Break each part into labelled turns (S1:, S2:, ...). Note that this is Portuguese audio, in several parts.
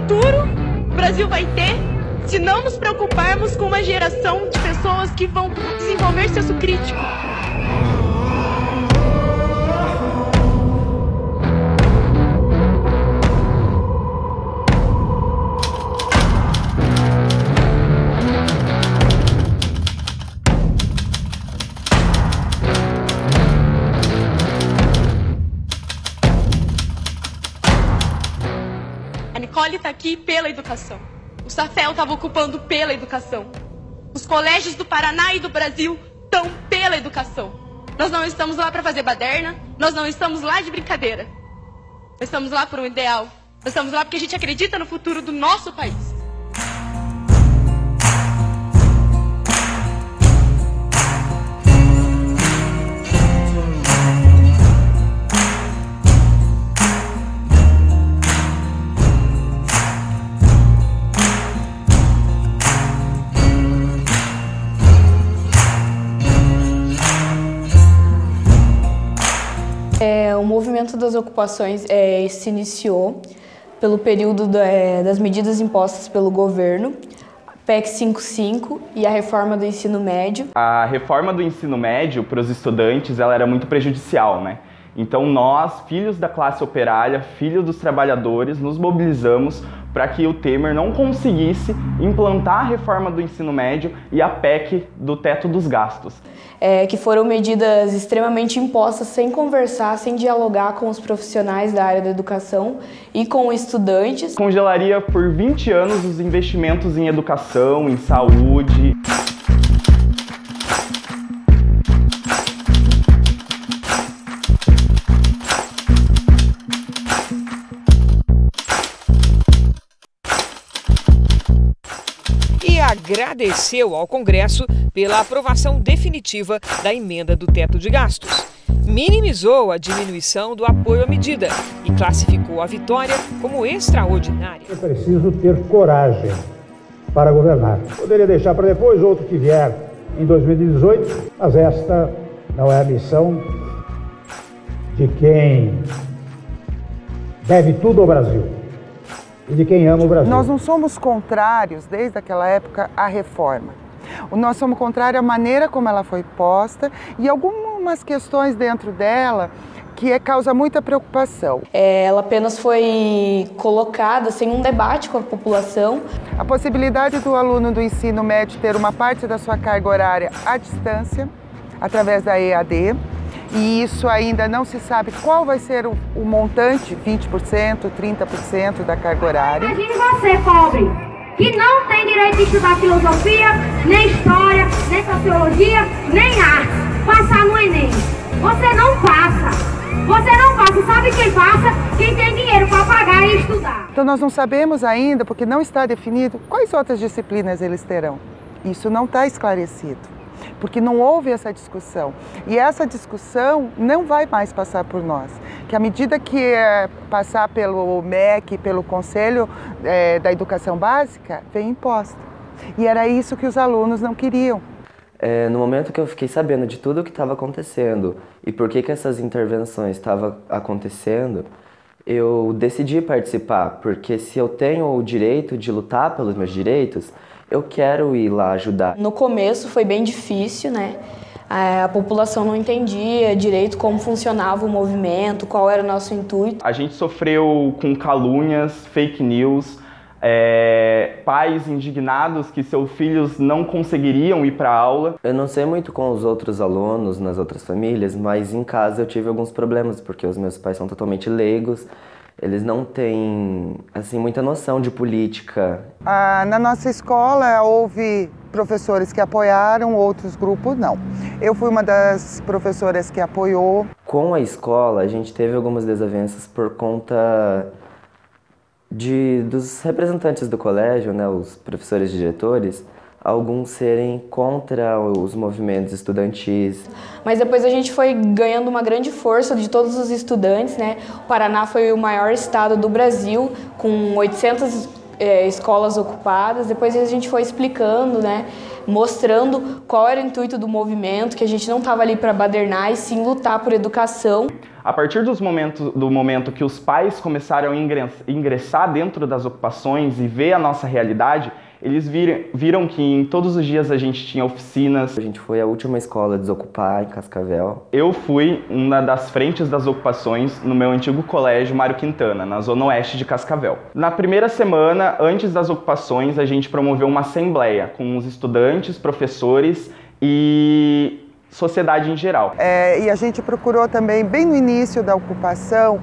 S1: futuro o Brasil vai ter se não nos preocuparmos com uma geração de pessoas que vão desenvolver senso crítico? A Nicole está aqui pela educação. O Safel estava ocupando pela educação. Os colégios do Paraná e do Brasil estão pela educação. Nós não estamos lá para fazer baderna, nós não estamos lá de brincadeira. Nós estamos lá por um ideal. Nós estamos lá porque a gente acredita no futuro do nosso país.
S2: O movimento das ocupações se iniciou pelo período das medidas impostas pelo governo, PEC 55 e a reforma do ensino médio.
S3: A reforma do ensino médio para os estudantes ela era muito prejudicial, né? Então nós, filhos da classe operária, filhos dos trabalhadores, nos mobilizamos para que o Temer não conseguisse implantar a reforma do ensino médio e a PEC do teto dos gastos.
S2: Que foram medidas extremamente impostas sem conversar, sem dialogar com os profissionais da área da educação e com estudantes.
S3: Congelaria por 20 anos os investimentos em educação, em saúde.
S4: Agradeceu ao Congresso pela aprovação definitiva da emenda do teto de gastos. Minimizou a diminuição do apoio à medida e classificou a vitória como extraordinária.
S5: É preciso ter coragem para governar. Poderia deixar para depois outro que vier em 2018, mas esta não é a missão de quem deve tudo ao Brasil. E de quem ama o Brasil.
S6: Nós não somos contrários, desde aquela época, à reforma. Nós somos contrários à maneira como ela foi posta e algumas questões dentro dela que causa muita preocupação.
S2: Ela apenas foi colocada sem um debate com a população.
S6: A possibilidade do aluno do ensino médio ter uma parte da sua carga horária à distância, através da EAD, e isso ainda não se sabe qual vai ser o montante, 20%, 30% da carga horária.
S7: Imagine você, pobre, que não tem direito de estudar filosofia, nem história, nem sociologia, nem arte, passar no Enem. Você não passa. Você não passa. Sabe quem passa? Quem tem dinheiro para pagar e estudar.
S6: Então nós não sabemos ainda, porque não está definido, quais outras disciplinas eles terão. Isso não está esclarecido. Porque não houve essa discussão. E essa discussão não vai mais passar por nós. Que à medida que passar pelo MEC, pelo Conselho da Educação Básica, vem imposta. E era isso que os alunos não queriam.
S8: No momento que eu fiquei sabendo de tudo o que estava acontecendo e por que essas intervenções estavam acontecendo, eu decidi participar, porque se eu tenho o direito de lutar pelos meus direitos, eu quero ir lá ajudar.
S2: No começo foi bem difícil, né? A população não entendia direito como funcionava o movimento, qual era o nosso intuito.
S3: A gente sofreu com calúnias, fake news, pais indignados que seus filhos não conseguiriam ir para a aula.
S8: Eu não sei muito com os outros alunos, nas outras famílias, mas em casa eu tive alguns problemas, porque os meus pais são totalmente leigos. Eles não têm, assim, muita noção de política.
S6: Na nossa escola houve professores que apoiaram, outros grupos não. Eu fui uma das professoras que apoiou.
S8: Com a escola, a gente teve algumas desavenças por conta dos representantes do colégio, né, os professores e diretores, alguns serem contra os movimentos estudantis.
S2: Mas depois a gente foi ganhando uma grande força de todos os estudantes, né? O Paraná foi o maior estado do Brasil, com 800 escolas ocupadas. Depois a gente foi explicando, né? mostrando qual era o intuito do movimento, que a gente não estava ali para badernar e sim lutar por educação.
S3: A partir do momento que os pais começaram a ingressar dentro das ocupações e ver a nossa realidade, eles viram que em todos os dias a gente tinha oficinas.
S8: A gente foi a última escola a desocupar em Cascavel.
S3: Eu fui uma das frentes das ocupações no meu antigo colégio Mário Quintana, na zona oeste de Cascavel. Na primeira semana, antes das ocupações, a gente promoveu uma assembleia com os estudantes, professores e sociedade em geral.
S6: E a gente procurou também, bem no início da ocupação,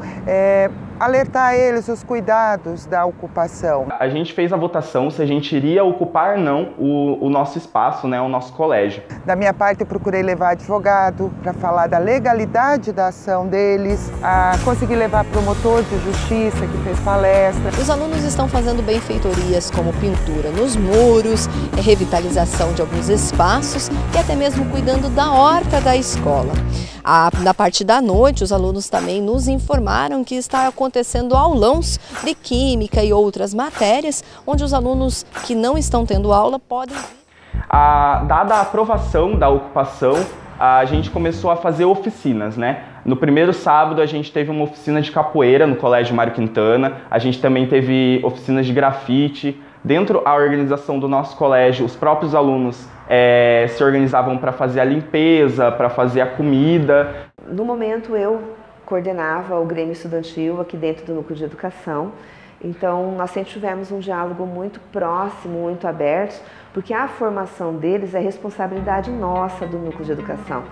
S6: alertar eles os cuidados da ocupação.
S3: A gente fez a votação se a gente iria ocupar ou não o nosso espaço, né, o nosso colégio.
S6: Da minha parte, eu procurei levar advogado para falar da legalidade da ação deles, consegui levar promotor de justiça que fez palestra.
S9: Os alunos estão fazendo benfeitorias como pintura nos muros, revitalização de alguns espaços e até mesmo cuidando da horta da escola. Na parte da noite, os alunos também nos informaram que está acontecendo aulões de química e outras matérias, onde os alunos que não estão tendo aula podem vir.
S3: Dada a aprovação da ocupação, a gente começou a fazer oficinas, né? No primeiro sábado a gente teve uma oficina de capoeira no Colégio Mário Quintana, a gente também teve oficinas de grafite. Dentro da organização do nosso colégio, os próprios alunos se organizavam para fazer a limpeza, para fazer a comida.
S10: No momento eu coordenava o Grêmio Estudantil aqui dentro do Núcleo de Educação, então nós sempre tivemos um diálogo muito próximo, muito aberto, porque a formação deles é responsabilidade nossa do Núcleo de Educação.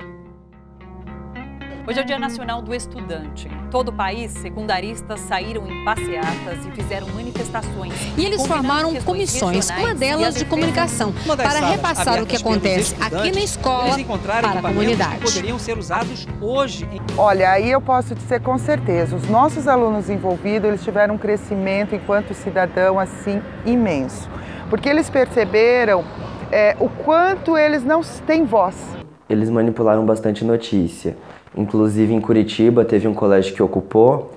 S11: Hoje é o Dia Nacional do Estudante. Em todo o país, secundaristas saíram em passeatas e fizeram manifestações.
S12: E eles formaram comissões, uma delas de comunicação, para repassar o que acontece aqui na escola para a comunidade.
S13: Que poderiam ser usados hoje.
S6: Olha, aí eu posso dizer com certeza, os nossos alunos envolvidos, eles tiveram um crescimento enquanto cidadão assim imenso. Porque eles perceberam o quanto eles não têm voz.
S8: Eles manipularam bastante notícia. Inclusive em Curitiba teve um colégio que ocupou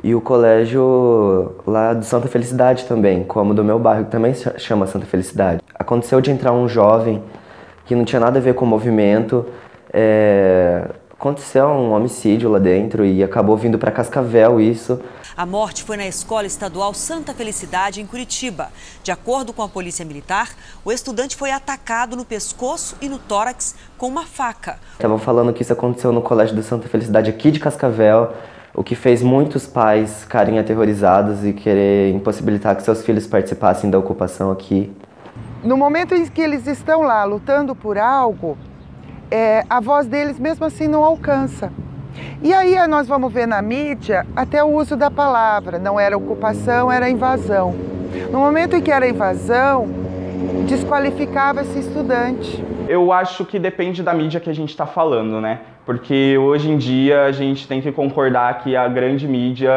S8: e o colégio lá do Santa Felicidade também, como do meu bairro, que também chama Santa Felicidade. Aconteceu de entrar um jovem que não tinha nada a ver com o movimento, aconteceu um homicídio lá dentro e acabou vindo para Cascavel isso.
S14: A morte foi na Escola Estadual Santa Felicidade, em Curitiba. De acordo com a Polícia Militar, o estudante foi atacado no pescoço e no tórax com uma faca.
S8: Estavam falando que isso aconteceu no Colégio do Santa Felicidade aqui de Cascavel, o que fez muitos pais ficarem aterrorizados e querer impossibilitar que seus filhos participassem da ocupação aqui.
S6: No momento em que eles estão lá lutando por algo, a voz deles mesmo assim não alcança. E aí nós vamos ver na mídia até o uso da palavra, não era ocupação, era invasão. No momento em que era invasão, desqualificava esse estudante.
S3: Eu acho que depende da mídia que a gente está falando, né? Porque hoje em dia a gente tem que concordar que a grande mídia,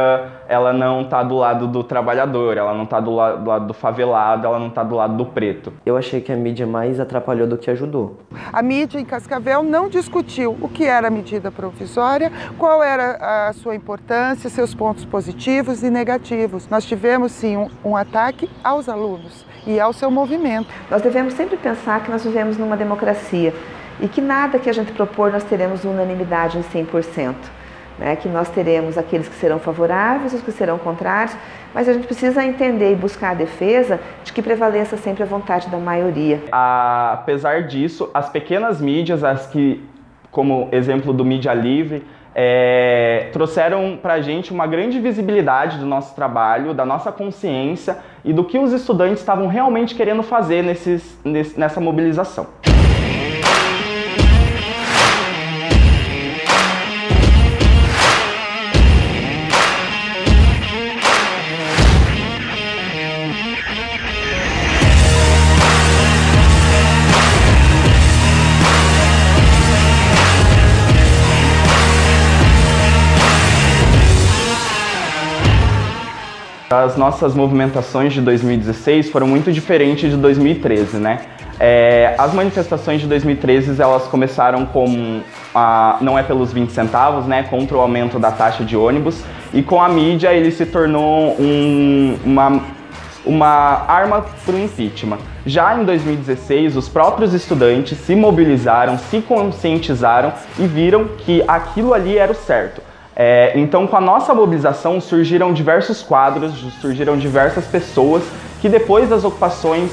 S3: ela não está do lado do trabalhador, ela não está do lado do favelado, ela não está do lado do preto.
S8: Eu achei que a mídia mais atrapalhou do que ajudou.
S6: A mídia em Cascavel não discutiu o que era a medida provisória, qual era a sua importância, seus pontos positivos e negativos. Nós tivemos sim um ataque aos alunos e ao seu movimento.
S10: Nós devemos sempre pensar que nós vivemos numa democracia e que nada que a gente propor nós teremos unanimidade em 100%. Né? Que nós teremos aqueles que serão favoráveis, os que serão contrários, mas a gente precisa entender e buscar a defesa de que prevaleça sempre a vontade da maioria.
S3: Apesar disso, as pequenas mídias, as que, como exemplo do Mídia Livre, trouxeram para a gente uma grande visibilidade do nosso trabalho, da nossa consciência e do que os estudantes estavam realmente querendo fazer nessa mobilização. As nossas movimentações de 2016 foram muito diferentes de 2013, né? As manifestações de 2013, elas começaram com não é pelos 20 centavos, né? Contra o aumento da taxa de ônibus. E com a mídia ele se tornou uma arma para o impeachment. Já em 2016, os próprios estudantes se mobilizaram, se conscientizaram e viram que aquilo ali era o certo. Então, com a nossa mobilização, surgiram diversos quadros, surgiram diversas pessoas que depois das ocupações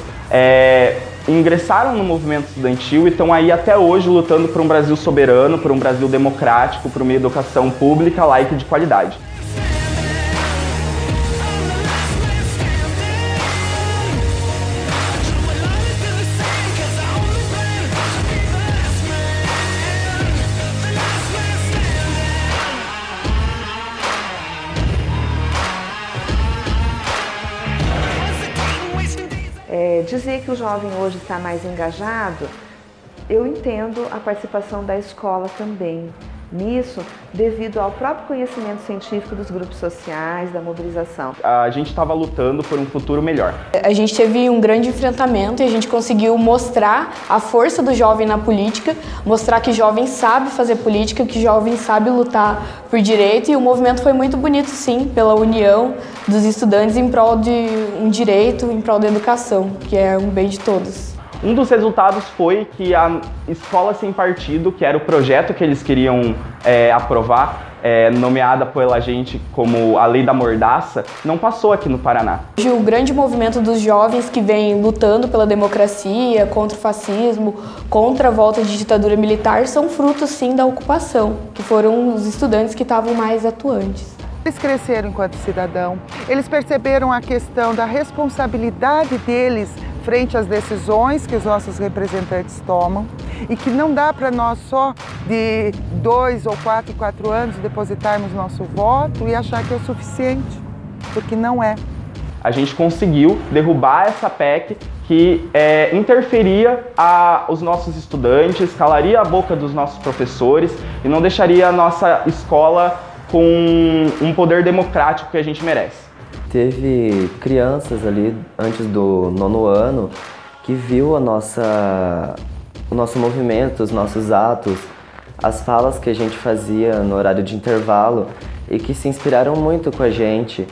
S3: ingressaram no movimento estudantil e estão aí até hoje lutando por um Brasil soberano, por um Brasil democrático, por uma educação pública, laica e de qualidade.
S10: Dizer que o jovem hoje está mais engajado, eu entendo a participação da escola também nisso, devido ao próprio conhecimento científico dos grupos sociais, da mobilização.
S3: A gente estava lutando por um futuro melhor.
S2: A gente teve um grande enfrentamento e a gente conseguiu mostrar a força do jovem na política, mostrar que jovem sabe fazer política, que jovem sabe lutar por direito, e o movimento foi muito bonito, sim, pela união dos estudantes em prol de um direito, em prol da educação, que é um bem de todos.
S3: Um dos resultados foi que a Escola Sem Partido, que era o projeto que eles queriam aprovar, nomeada pela gente como a Lei da Mordaça, não passou aqui no Paraná.
S2: Hoje o grande movimento dos jovens que vem lutando pela democracia, contra o fascismo, contra a volta de ditadura militar, são frutos, sim, da ocupação, que foram os estudantes que estavam mais atuantes.
S6: Eles cresceram enquanto cidadão, eles perceberam a questão da responsabilidade deles frente às decisões que os nossos representantes tomam e que não dá para nós só de 2 ou 4 anos depositarmos nosso voto e achar que é o suficiente, porque não é.
S3: A gente conseguiu derrubar essa PEC que interferia os nossos estudantes, calaria a boca dos nossos professores e não deixaria a nossa escola com um poder democrático que a gente merece.
S8: Teve crianças ali antes do 9º ano que viu o nosso movimento, os nossos atos, as falas que a gente fazia no horário de intervalo e que se inspiraram muito com a gente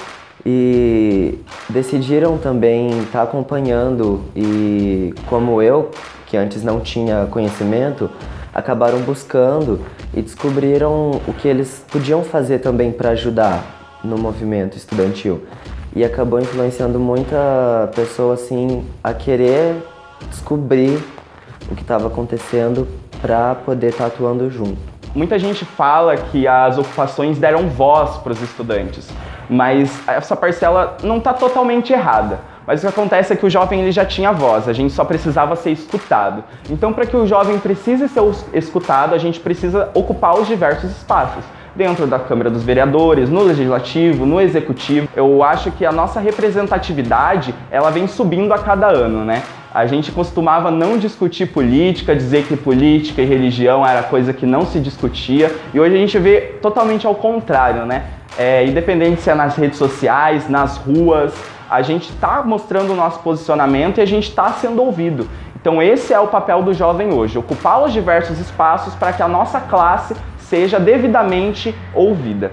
S8: e decidiram também estar acompanhando e, como eu, que antes não tinha conhecimento, acabaram buscando e descobriram o que eles podiam fazer também para ajudar no movimento estudantil. E acabou influenciando muita pessoa assim, a querer descobrir o que estava acontecendo para poder estar atuando junto.
S3: Muita gente fala que as ocupações deram voz para os estudantes, mas essa parcela não está totalmente errada. Mas o que acontece é que o jovem ele já tinha voz, a gente só precisava ser escutado. Então, para que o jovem precise ser escutado, a gente precisa ocupar os diversos espaços. Dentro da Câmara dos Vereadores, no Legislativo, no Executivo. Eu acho que a nossa representatividade, ela vem subindo a cada ano, né? A gente costumava não discutir política, dizer que política e religião era coisa que não se discutia, e hoje a gente vê totalmente ao contrário, né? Independente se é nas redes sociais, nas ruas, a gente está mostrando o nosso posicionamento e a gente está sendo ouvido. Então esse é o papel do jovem hoje, ocupar os diversos espaços para que a nossa classe seja devidamente ouvida.